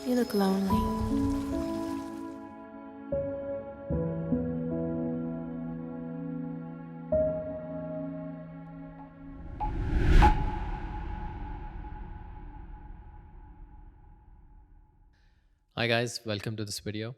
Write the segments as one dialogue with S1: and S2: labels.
S1: You look lonely.
S2: Hi guys, welcome to this video.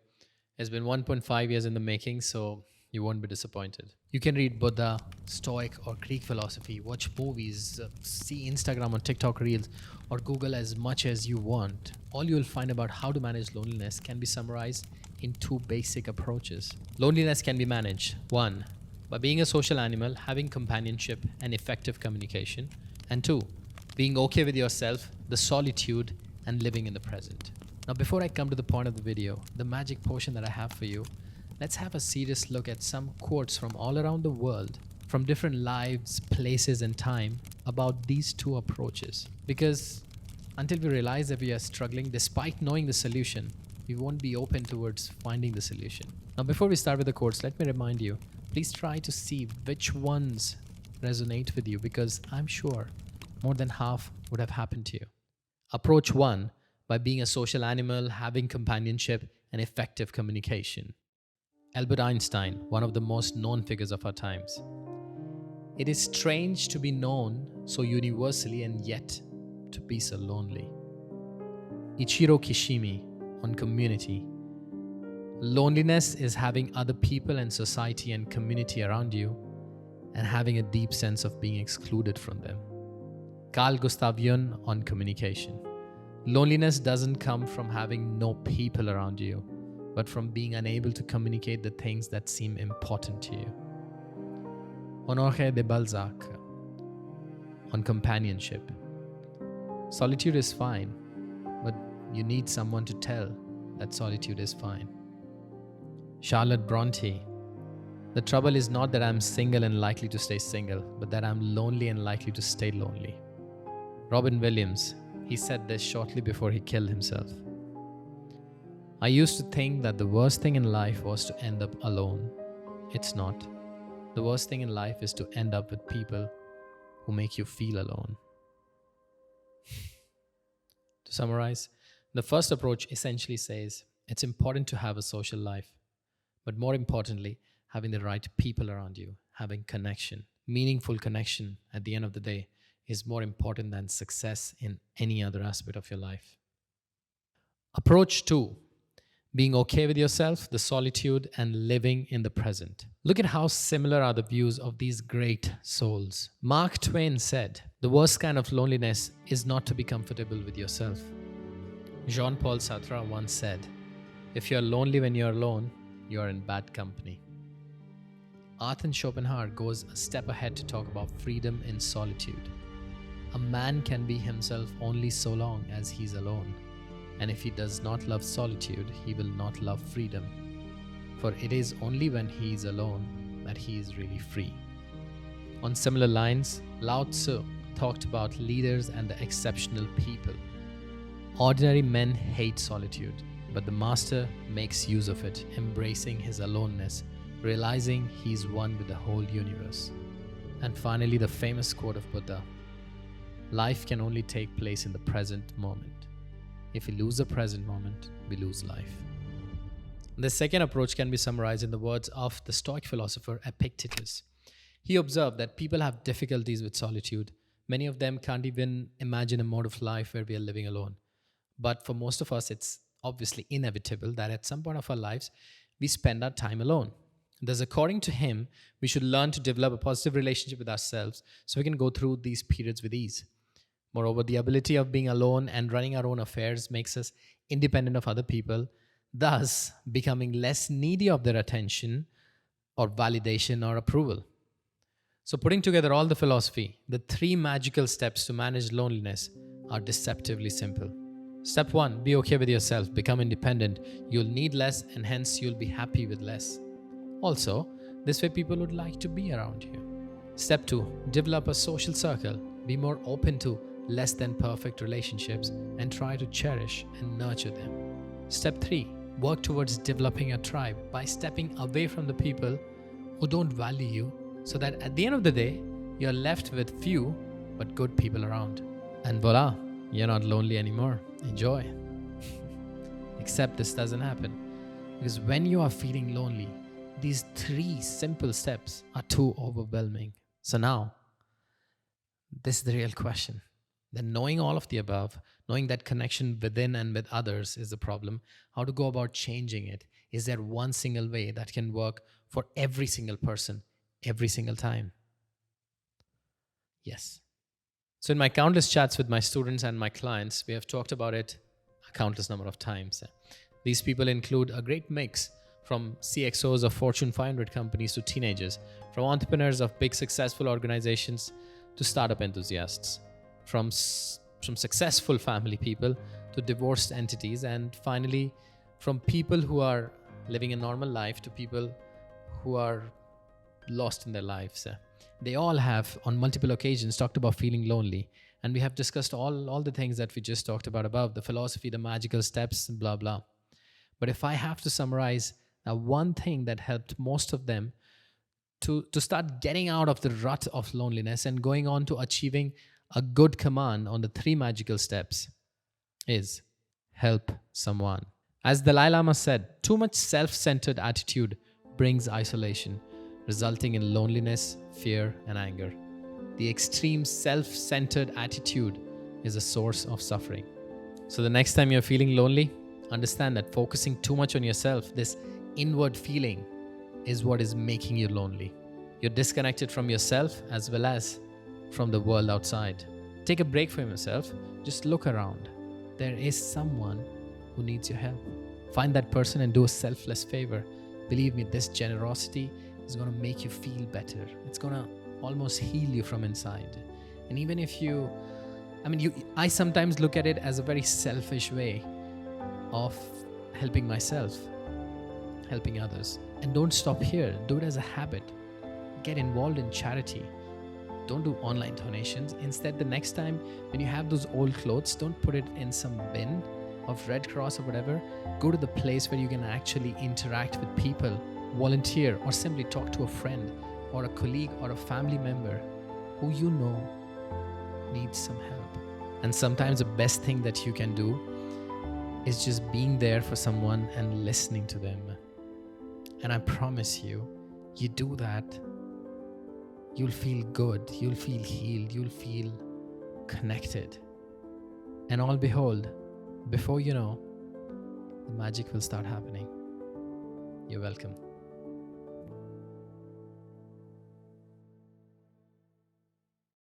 S2: It's been 1.5 years in the making, so you won't be disappointed. You can read Buddha, Stoic or Greek philosophy, watch movies, see Instagram or TikTok reels, or Google as much as you want. All you'll find about how to manage loneliness can be summarized in two basic approaches. Loneliness can be managed 1. By being a social animal, having companionship and effective communication, and 2. Being okay with yourself, the solitude, and living in the present. Now, before I come to the point of the video, the magic potion that I have for you, let's have a serious look at some quotes from all around the world, from different lives, places, and time about these two approaches. Because until we realize that we are struggling despite knowing the solution, we won't be open towards finding the solution. Now, before we start with the quotes, let me remind you, please try to see which ones resonate with you, because I'm sure more than half would have happened to you. Approach 1. By being a social animal, having companionship, and effective communication. Albert Einstein, one of the most known figures of our times. It is strange to be known so universally and yet to be so lonely. Ichiro Kishimi on community. Loneliness is having other people and society and community around you and having a deep sense of being excluded from them. Carl Gustav Jung on communication. Loneliness doesn't come from having no people around you, but from being unable to communicate the things that seem important to you. Honoré de Balzac on companionship. Solitude is fine, but you need someone to tell that solitude is fine. Charlotte Bronte. The trouble is not that I'm single and likely to stay single, but that I'm lonely and likely to stay lonely. Robin Williams. He said this shortly before he killed himself. I used to think that the worst thing in life was to end up alone. It's not. The worst thing in life is to end up with people who make you feel alone. To summarize, the first approach essentially says it's important to have a social life, but more importantly, having the right people around you, having connection, meaningful connection at the end of the day is more important than success in any other aspect of your life. Approach 2. Being okay with yourself, the solitude, and living in the present. Look at how similar are the views of these great souls. Mark Twain said, "The worst kind of loneliness is not to be comfortable with yourself." Jean-Paul Sartre once said, "If you're lonely when you're alone, you're in bad company." Arthur Schopenhauer goes a step ahead to talk about freedom in solitude. A man can be himself only so long as he's alone, and if he does not love solitude, he will not love freedom. For it is only when he is alone that he is really free. On similar lines, Lao Tzu talked about leaders and the exceptional people. Ordinary men hate solitude, but the master makes use of it, embracing his aloneness, realizing he's one with the whole universe. And finally, the famous quote of Buddha, "Life can only take place in the present moment. If we lose the present moment, we lose life." The second approach can be summarized in the words of the Stoic philosopher Epictetus. He observed that people have difficulties with solitude. Many of them can't even imagine a mode of life where we are living alone. But for most of us, it's obviously inevitable that at some point of our lives, we spend our time alone. Thus, according to him, we should learn to develop a positive relationship with ourselves so we can go through these periods with ease. Moreover, the ability of being alone and running our own affairs makes us independent of other people, thus becoming less needy of their attention or validation or approval. So, putting together all the philosophy, the 3 magical steps to manage loneliness are deceptively simple. Step 1, be okay with yourself, become independent. You'll need less and hence you'll be happy with less. Also, this way people would like to be around you. Step 2, develop a social circle. Be more open to less than perfect relationships and try to cherish and nurture them. Step 3, work towards developing a tribe by stepping away from the people who don't value you so that at the end of the day, you're left with few but good people around. And voila, you're not lonely anymore. Enjoy. Except this doesn't happen. Because when you are feeling lonely, these 3 simple steps are too overwhelming. So now, this is the real question. Then knowing all of the above, knowing that connection within and with others is the problem, how to go about changing it? Is there one single way that can work for every single person, every single time? Yes. So in my countless chats with my students and my clients, we have talked about it a countless number of times. These people include a great mix from CXOs of Fortune 500 companies to teenagers, from entrepreneurs of big successful organizations to startup enthusiasts, from successful family people to divorced entities, and finally from people who are living a normal life to people who are lost in their lives. They all have on multiple occasions talked about feeling lonely, and we have discussed all the things that we just talked about above, the philosophy, the magical steps, and blah blah. But if I have to summarize one thing that helped most of them to start getting out of the rut of loneliness and going on to achieving a good command on the 3 magical steps is help someone. As Dalai Lama said, too much self-centered attitude brings isolation, resulting in loneliness, fear, and anger. The extreme self-centered attitude is a source of suffering. So the next time you're feeling lonely, understand that focusing too much on yourself, this inward feeling, is what is making you lonely. You're disconnected from yourself as well as from the world outside. Take a break from yourself. Just look around. There is someone who needs your help. Find that person and do a selfless favor. Believe me, this generosity is going to make you feel better. It's going to almost heal you from inside. And even if I sometimes look at it as a very selfish way of helping myself, helping others. And don't stop here. Do it as a habit. Get involved in charity. Don't do online donations. Instead, the next time when you have those old clothes, don't put it in some bin of Red Cross or whatever. Go to the place where you can actually interact with people, volunteer, or simply talk to a friend or a colleague or a family member who you know needs some help. And sometimes the best thing that you can do is just being there for someone and listening to them. And I promise you, you do that, you'll feel good, you'll feel healed, you'll feel connected. And all behold, before you know, the magic will start happening. You're welcome.